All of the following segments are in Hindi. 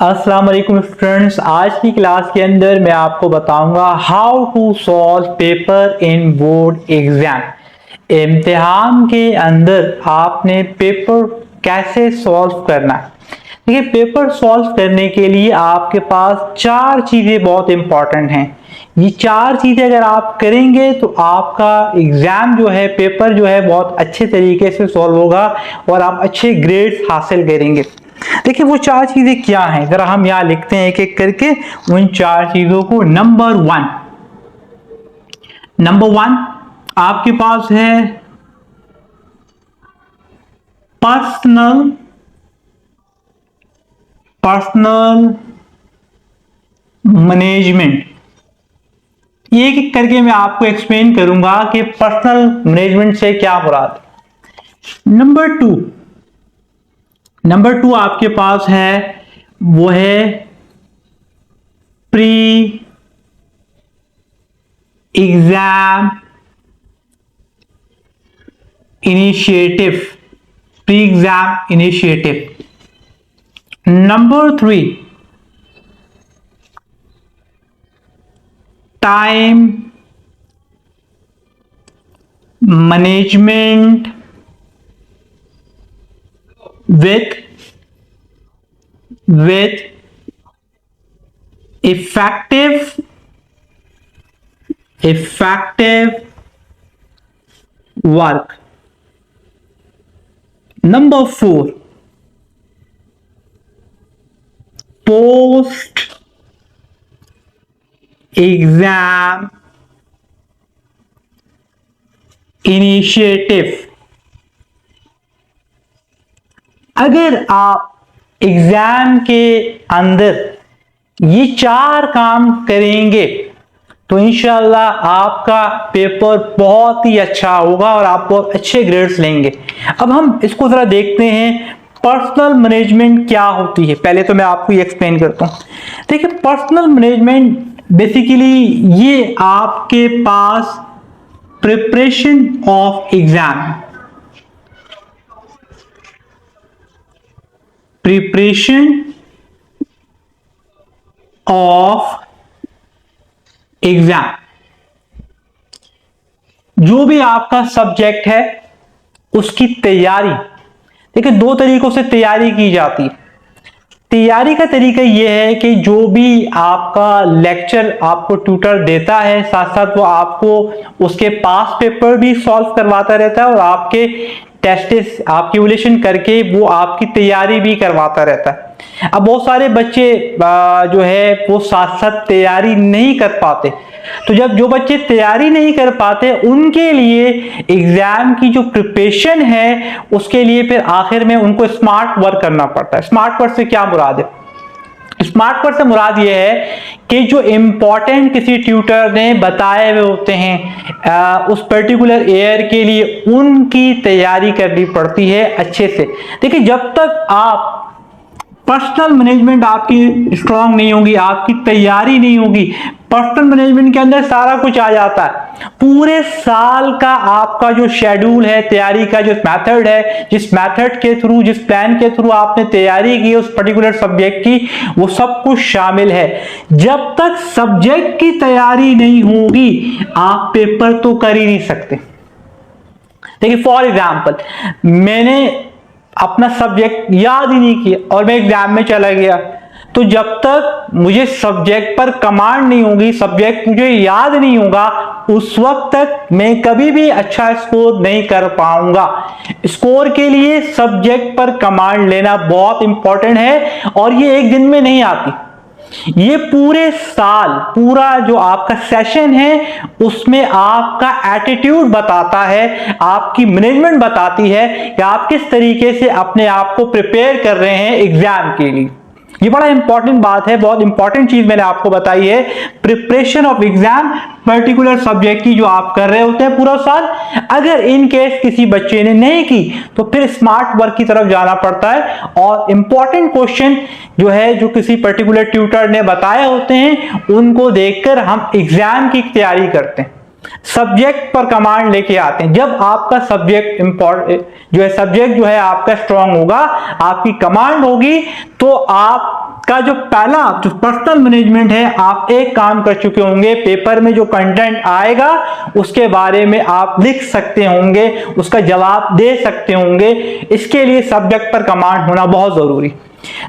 अस्सलाम वालेकुम स्टूडेंट्स, आज की क्लास के अंदर मैं आपको बताऊंगा how to solve paper in board exam. इम्तिहान के अंदर आपने पेपर कैसे सॉल्व करना है। देखिए, पेपर सॉल्व करने के लिए आपके पास चार चीजें बहुत इंपॉर्टेंट हैं। ये चार चीजें अगर आप करेंगे तो आपका एग्जाम जो है, पेपर जो है, बहुत अच्छे तरीके से सॉल्व होगा और आप अच्छे ग्रेड्स हासिल करेंगे। देखिए, वो चार चीजें क्या हैं, जरा हम यहां लिखते हैं एक एक करके उन चार चीजों को। नंबर वन आपके पास है पर्सनल मैनेजमेंट। एक एक करके मैं आपको एक्सप्लेन करूंगा कि पर्सनल मैनेजमेंट से क्या मुराद है। नंबर टू आपके पास है, वो है pre exam initiative. Number three time management with effective work. Number four, post exam initiative। अगर आप एग्जाम के अंदर ये चार काम करेंगे तो इंशाल्लाह आपका पेपर बहुत ही अच्छा होगा और आप बहुत अच्छे ग्रेड्स लेंगे। अब हम इसको जरा देखते हैं, पर्सनल मैनेजमेंट क्या होती है। पहले तो मैं आपको ये एक्सप्लेन करता हूं। देखिए, पर्सनल मैनेजमेंट बेसिकली ये आपके पास preparation of exam, preparation of exam, जो भी आपका सब्जेक्ट है उसकी तैयारी। देखिए, दो तरीकों से तैयारी की जाती है। तैयारी का तरीका यह है कि जो भी आपका लेक्चर आपको ट्यूटर देता है, साथ साथ वो आपको उसके पास पेपर भी सॉल्व करवाता रहता है और आपके टेस्ट आपकी इवैल्यूएशन करके वो आपकी तैयारी भी करवाता रहता है। अब बहुत सारे बच्चे जो है वो साथ साथ तैयारी नहीं कर पाते, तो जब जो बच्चे तैयारी नहीं कर पाते उनके लिए एग्जाम की जो प्रिपरेशन है उसके लिए फिर आखिर में उनको स्मार्ट वर्क करना पड़ता है। स्मार्ट वर्क से क्या मुराद है? स्मार्ट वर्क से मुराद यह है कि जो इंपॉर्टेंट किसी ट्यूटर ने बताए हुए होते हैं उस पर्टिकुलर ईयर के लिए, उनकी तैयारी करनी पड़ती है अच्छे से। देखिए, जब तक आप पर्सनल मैनेजमेंट आपकी स्ट्रांग नहीं होगी, आपकी तैयारी नहीं होगी, पर्सनल मैनेजमेंट के अंदर सारा कुछ आ जाता है। पूरे साल का आपका जो शेड्यूल है, तैयारी का जो मेथड है, जिस मेथड के थ्रू, जिस प्लान के थ्रू आपने तैयारी की उस पर्टिकुलर सब्जेक्ट की, वो सब कुछ शामिल है। जब तक सब्जेक्ट की तैयारी नहीं होगी आप पेपर तो कर ही नहीं सकते। देखिए, फॉर एग्जाम्पल, मैंने अपना सब्जेक्ट याद ही नहीं किया और मैं एग्जाम में चला गया, तो जब तक मुझे सब्जेक्ट पर कमांड नहीं होगी, सब्जेक्ट मुझे याद नहीं होगा, उस वक्त तक मैं कभी भी अच्छा स्कोर नहीं कर पाऊंगा। स्कोर के लिए सब्जेक्ट पर कमांड लेना बहुत इंपॉर्टेंट है और ये एक दिन में नहीं आती। ये पूरे साल, पूरा जो आपका सेशन है उसमें आपका एटीट्यूड बताता है, आपकी मैनेजमेंट बताती है कि आप किस तरीके से अपने आप को प्रिपेयर कर रहे हैं एग्जाम के लिए। ये बड़ा इंपॉर्टेंट बात है, बहुत इंपॉर्टेंट चीज मैंने आपको बताई है। Preparation of exam particular subject की जो आप कर रहे होते हैं पूरा साल, अगर इन केस किसी बच्चे ने नहीं की तो फिर स्मार्ट वर्क की तरफ जाना पड़ता है और इंपॉर्टेंट क्वेश्चन जो है, जो किसी पर्टिकुलर ट्यूटर ने बताए होते हैं, उनको देखकर हम एग्जाम की तैयारी करते हैं। सब्जेक्ट पर कमांड लेके आते हैं। जब आपका सब्जेक्ट सब्जेक्ट जो है आपका स्ट्रांग होगा, आपकी कमांड होगी, तो आप आपका जो पहला जो पर्सनल मैनेजमेंट है, आप एक काम कर चुके होंगे, पेपर में जो कंटेंट आएगा उसके बारे में आप लिख सकते होंगे, उसका जवाब दे सकते होंगे। इसके लिए सब्जेक्ट पर कमांड होना बहुत जरूरी।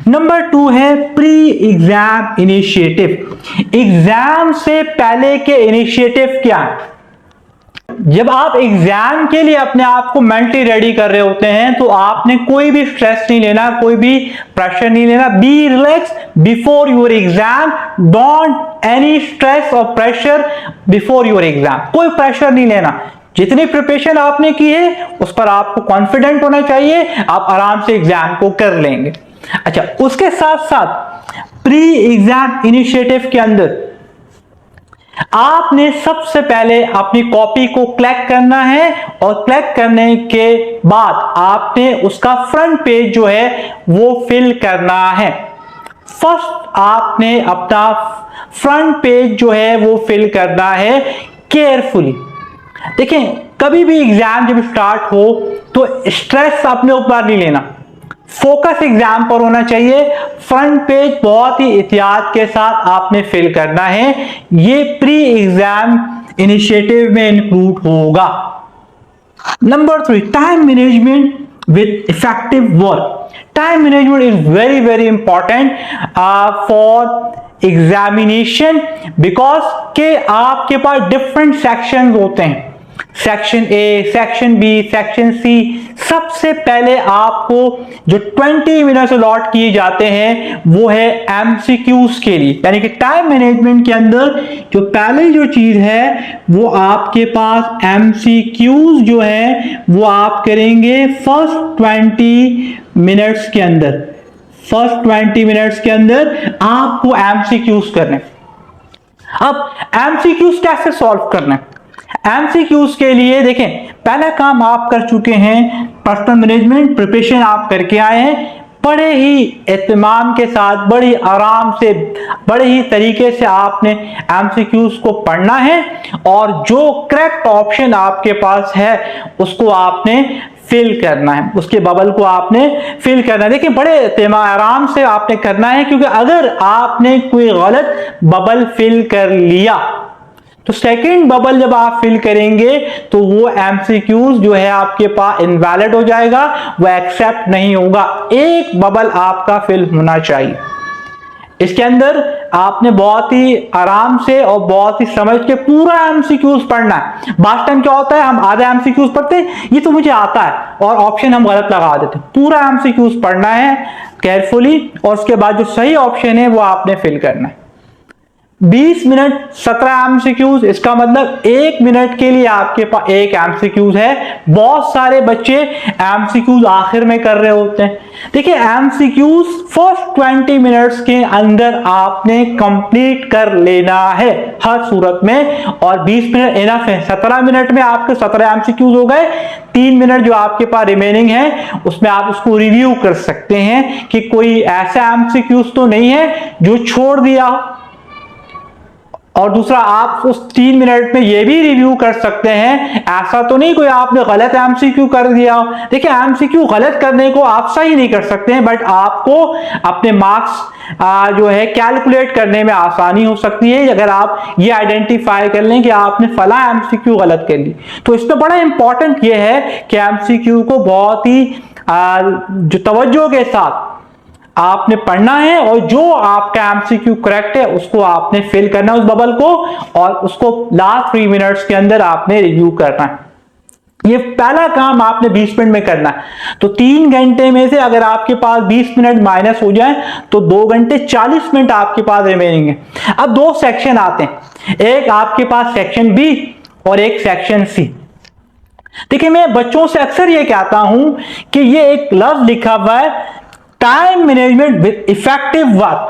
नंबर 2 है प्री एग्जाम इनिशिएटिव। एग्जाम से पहले के इनिशिएटिव क्या है? जब आप एग्जाम के लिए अपने आप को मेंटली रेडी कर रहे होते हैं तो आपने कोई भी स्ट्रेस नहीं लेना, कोई भी प्रेशर नहीं लेना। Be relax before your exam, don't any stress और प्रेशर बिफोर योर एग्जाम। कोई प्रेशर नहीं लेना। जितनी प्रिपरेशन आपने की है उस पर आपको कॉन्फिडेंट होना चाहिए, आप आराम से एग्जाम को कर लेंगे। अच्छा, उसके साथ साथ प्री एग्जाम इनिशिएटिव के अंदर आपने सबसे पहले अपनी कॉपी को कलेक्ट करना है और कलेक्ट करने के बाद आपने उसका फ्रंट पेज जो है वो फिल करना है। फर्स्ट आपने अपना फ्रंट पेज जो है वो फिल करना है केयरफुली। देखें, कभी भी एग्जाम जब स्टार्ट हो तो स्ट्रेस अपने ऊपर नहीं लेना, फोकस एग्जाम पर होना चाहिए। फ्रंट पेज बहुत ही एहतियात के साथ आपने फिल करना है। ये प्री एग्जाम इनिशिएटिव में इंक्लूड होगा। नंबर 3, time management with effective work. Time management is very very important for examination, because के आपके पास डिफरेंट सेक्शन होते हैं, section A, section B, section C. सबसे पहले आपको जो 20 मिनट अलॉट किए जाते हैं वो है एमसीक्यूज के लिए, यानी कि टाइम मैनेजमेंट के अंदर जो पहली जो चीज है वो आपके पास एमसीक्यूज जो है वो आप करेंगे फर्स्ट 20 मिनट्स के अंदर। फर्स्ट 20 मिनट्स के अंदर आपको एमसीक्यूज करने। अब एमसीक्यूज कैसे सॉल्व करना है? एमसीक्यूज के लिए देखें, पहला काम आप कर चुके हैं, पर्सनल मैनेजमेंट प्रिपरेशन आप करके आए हैं। बड़े ही एहतमाम के साथ, बड़ी आराम से, बड़े ही तरीके से आपने एमसीक्यूज को पढ़ना है और जो करेक्ट ऑप्शन आपके पास है उसको आपने फिल करना है, उसके बबल को आपने फिल करना है। देखिए, बड़े आराम से आपने करना है, क्योंकि अगर आपने कोई गलत बबल फिल कर लिया तो सेकंड बबल जब आप फिल करेंगे तो वो एमसीक्यूज जो है आपके पास इनवैलिड हो जाएगा, वो एक्सेप्ट नहीं होगा। एक बबल आपका फिल होना चाहिए। इसके अंदर आपने बहुत ही आराम से और बहुत ही समझ के पूरा एमसीक्यूज पढ़ना है। बात टाइम क्या होता है, हम आधा एमसीक्यूज पढ़ते हैं, ये तो मुझे आता है और ऑप्शन हम गलत लगा देते हैं। पूरा एमसीक्यूज पढ़ना है केयरफुली और उसके बाद जो सही ऑप्शन है वो आपने फिल करना है। 20 मिनट 17 एमसीक्यूज, इसका मतलब 1 मिनट के लिए आपके पास एक एमसीक्यूज है। बहुत सारे बच्चे एमसीक्यूज आखिर में कर रहे होते हैं। देखिए, एमसीक्यूज फर्स्ट 20 मिनट्स के अंदर आपने कंप्लीट कर लेना है हर सूरत में, और 20 मिनट इनफ है। 17 मिनट में आपके 17 एमसीक्यूज हो गए। 3 मिनट जो आपके पास रिमेनिंग है उसमें आप उसको रिव्यू कर सकते हैं कि कोई ऐसा एमसीक्यूज तो नहीं है जो छोड़ दिया, और दूसरा आप उस 3 मिनट में ये भी रिव्यू कर सकते हैं ऐसा तो नहीं कोई आपने गलत एमसीक्यू कर दिया। देखिए, एमसीक्यू गलत करने को आप सही नहीं कर सकते हैं, बट आपको अपने मार्क्स जो है कैलकुलेट करने में आसानी हो सकती है अगर आप ये आइडेंटिफाई कर लें कि आपने फला एमसीक्यू गलत कर ली। तो इसमें बड़ा इंपॉर्टेंट ये है कि एमसीक्यू को बहुत ही जो तवज्जो के साथ आपने पढ़ना है और जो आपका एमसीक्यू करेक्ट है उसको आपने फिल करना है उस बबल को, और उसको लास्ट 3 मिनट्स के अंदर आपने रिव्यू करना है। ये पहला काम आपने 20 मिनट में करना है। तो 3 घंटे में से अगर आपके पास 20 मिनट माइनस हो जाए तो 2 घंटे 40 मिनट आपके पास रिमेनिंग है। अब 2 सेक्शन आते हैं, एक आपके पास सेक्शन बी और एक सेक्शन सी। देखिए, मैं बच्चों से अक्सर ये कहता हूं कि ये एक लफ्ज लिखा हुआ है time management with effective work.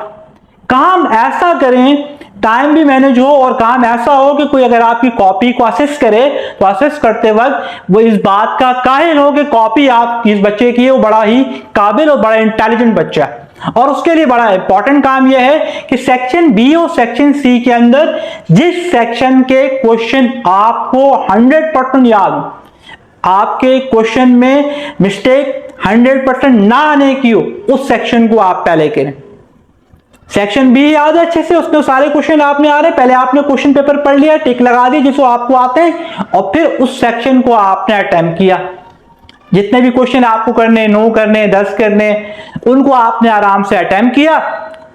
काम ऐसा करें, टाइम भी मैनेज हो और काम ऐसा हो कि कोई अगर आपकी कॉपी को असेस करे तो असेस करते वक्त वो इस बात का कायल हो कि कॉपी आप जिस बच्चे की है वो बड़ा ही काबिल और बड़ा इंटेलिजेंट बच्चा है। और उसके लिए बड़ा इंपॉर्टेंट काम यह है कि सेक्शन बी और सेक्शन सी के अंदर जिस सेक्शन के क्वेश्चन आपको 100% याद हो, आपके क्वेश्चन में मिस्टेक 100% ना आने की हो, उस सेक्शन को आप पहले करें। सेक्शन बी याद है अच्छे से, उसमें सारे क्वेश्चन आपने आ रहे, पहले आपने क्वेश्चन पेपर पढ़ लिया, टिक लगा दी जिसको आपको आते हैं, और फिर उस सेक्शन को आपने अटेम्प्ट किया। जितने भी क्वेश्चन आपको करने, 9 करने, 10 करने, उनको आपने आराम से अटेम्प्ट किया।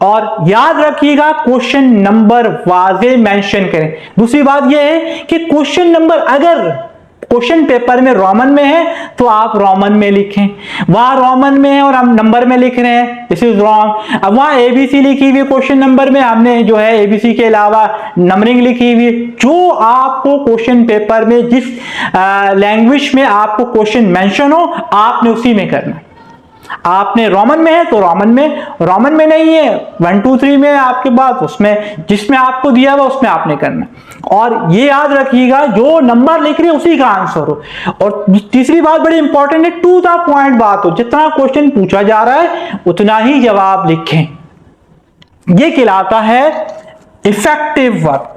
और याद रखिएगा क्वेश्चन नंबर वाज़े मेंशन करें। दूसरी बात यह है कि क्वेश्चन नंबर अगर क्वेश्चन पेपर में रोमन में है तो आप रोमन में लिखें, वहां रोमन में है और हम नंबर में लिख रहे हैं, दिस इज रॉन्ग। अब वहां एबीसी लिखी हुई क्वेश्चन नंबर में, हमने जो है एबीसी के अलावा नंबरिंग लिखी हुई। जो आपको क्वेश्चन पेपर में जिस लैंग्वेज में आपको क्वेश्चन मेंशन हो आपने उसी में करना। आपने रोमन में है तो रोमन में, रोमन में नहीं है 1 2 3 में आपके पास, उसमें जिसमें आपको दिया हुआ उसमें आपने करना। और ये याद रखिएगा जो नंबर लिख रहे हैं उसी का आंसर हो। और तीसरी बात बड़ी इंपॉर्टेंट है, टू द पॉइंट बात हो, जितना क्वेश्चन पूछा जा रहा है उतना ही जवाब लिखें। ये कहलाता है इफेक्टिव वर्क।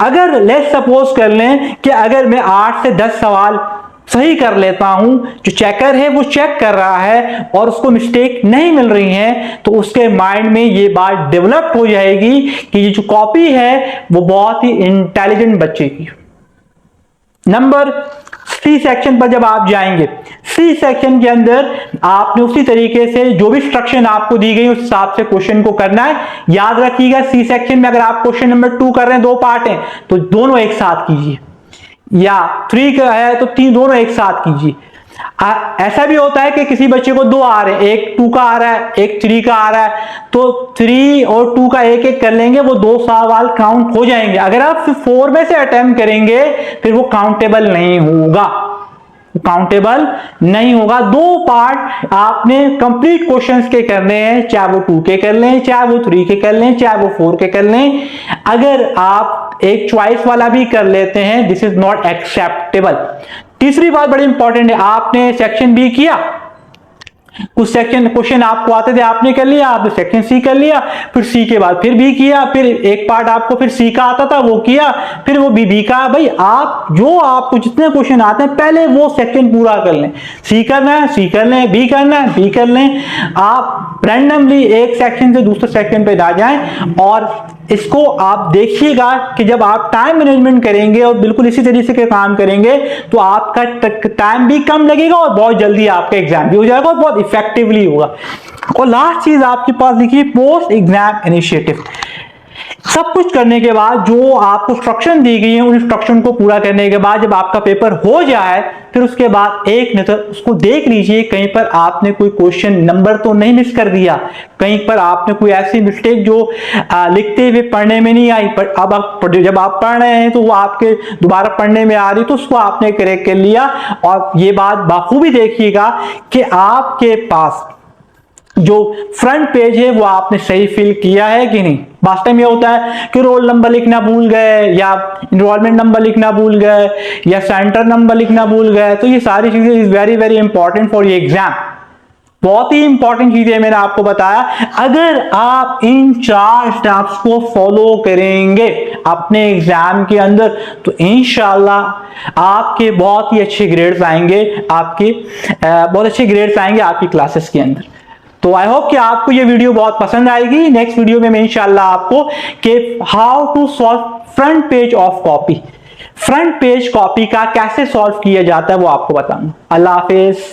अगर लेट्स सपोज कर लें कि अगर मैं 8 से 10 सवाल सही कर लेता हूं, जो चेकर है वो चेक कर रहा है और उसको मिस्टेक नहीं मिल रही है, तो उसके माइंड में ये बात डेवलप हो जाएगी कि ये जो कॉपी है वो बहुत ही इंटेलिजेंट बच्चे की। नंबर सी सेक्शन पर जब आप जाएंगे, सी सेक्शन के अंदर आपने उसी तरीके से जो भी इंस्ट्रक्शन आपको दी गई उस हिसाब से क्वेश्चन को करना है। याद रखिएगा सी सेक्शन में अगर आप क्वेश्चन नंबर 2 कर रहे हैं, 2 पार्ट हैं, तो दोनों एक साथ कीजिए, या 3 का है तो 3 दोनों एक साथ कीजिए। ऐसा भी होता है कि किसी बच्चे को 2 आ रहे हैं, एक 2 का आ रहा है, एक 3 का आ रहा है, तो 3 और 2 का एक एक कर लेंगे, वो 2 सवाल काउंट हो जाएंगे। अगर आप 4 में से अटेम्प्ट करेंगे फिर वो काउंटेबल नहीं होगा, काउंटेबल नहीं होगा। 2 पार्ट आपने कंप्लीट क्वेश्चंस के करने हैं, चाहे वो 2 के कर लें, चाहे वो 3 के कर लें, चाहे वो 4 के कर लें। अगर आप एक चॉइस वाला भी कर लेते हैं, दिस इज नॉट एक्सेप्टेबल। तीसरी बात बड़ी इंपॉर्टेंट है, आपने सेक्शन बी किया, कुछ सेक्शन क्वेश्चन आपको आते थे आपने कर लिया, आपने सेक्शन सी कर लिया, फिर सी के बाद फिर बी किया, फिर एक पार्ट आपको फिर सी का आता था वो किया, फिर वो बी का। भाई आप जो आपको जितने क्वेश्चन आते हैं पहले वो सेक्शन पूरा कर लें। सी करना है सी कर लें, बी करना है बी कर लें। आप रैंडमली एक सेक्शन से दूसरे सेक्शन पे ना जाएं। और इसको आप देखिएगा कि जब आप टाइम मैनेजमेंट करेंगे और बिल्कुल इसी तरीके के काम करेंगे तो आपका टाइम भी कम लगेगा और बहुत जल्दी आपका एग्जाम भी हो जाएगा और बहुत इफेक्टिवली होगा। और लास्ट चीज आपके पास लिखिए पोस्ट एग्जाम इनिशिएटिव। सब कुछ करने के बाद जो आपको इंस्ट्रक्शन दी गई है उन इंस्ट्रक्शन को पूरा करने के बाद जब आपका पेपर हो जाए फिर उसके बाद एक नजर उसको देख लीजिए, कहीं पर आपने कोई क्वेश्चन नंबर तो नहीं मिस कर दिया, कहीं पर आपने कोई ऐसी मिस्टेक जो लिखते हुए पढ़ने में नहीं आई, पर अब जब आप पढ़ रहे हैं तो वो आपके दोबारा पढ़ने में आ रही तो उसको आपने करेक्ट कर लिया। और ये बात बाखूबी देखिएगा कि आपके पास जो फ्रंट पेज है वो आपने सही फिल किया है कि नहीं। लास्ट टाइम ये होता है कि रोल नंबर लिखना भूल गए, या इनरोलमेंट नंबर लिखना भूल गए, या सेंटर नंबर लिखना भूल गए। तो ये सारी चीजें is very very important for ये एग्जाम, बहुत ही इंपॉर्टेंट चीजें मैंने आपको बताया। अगर आप इन 4 स्टेप्स को फॉलो करेंगे अपने एग्जाम के अंदर तो इंशाल्लाह आपके बहुत ही अच्छे ग्रेड्स आएंगे, आपके बहुत अच्छे ग्रेड्स आएंगे आपकी क्लासेस के अंदर। तो आई होप कि आपको ये वीडियो बहुत पसंद आएगी। नेक्स्ट वीडियो में मैं इंशाल्लाह आपको कि how to solve front page of copy, front page copy का कैसे सॉल्व किया जाता है वो आपको बताऊंगा। अल्लाह हाफिज।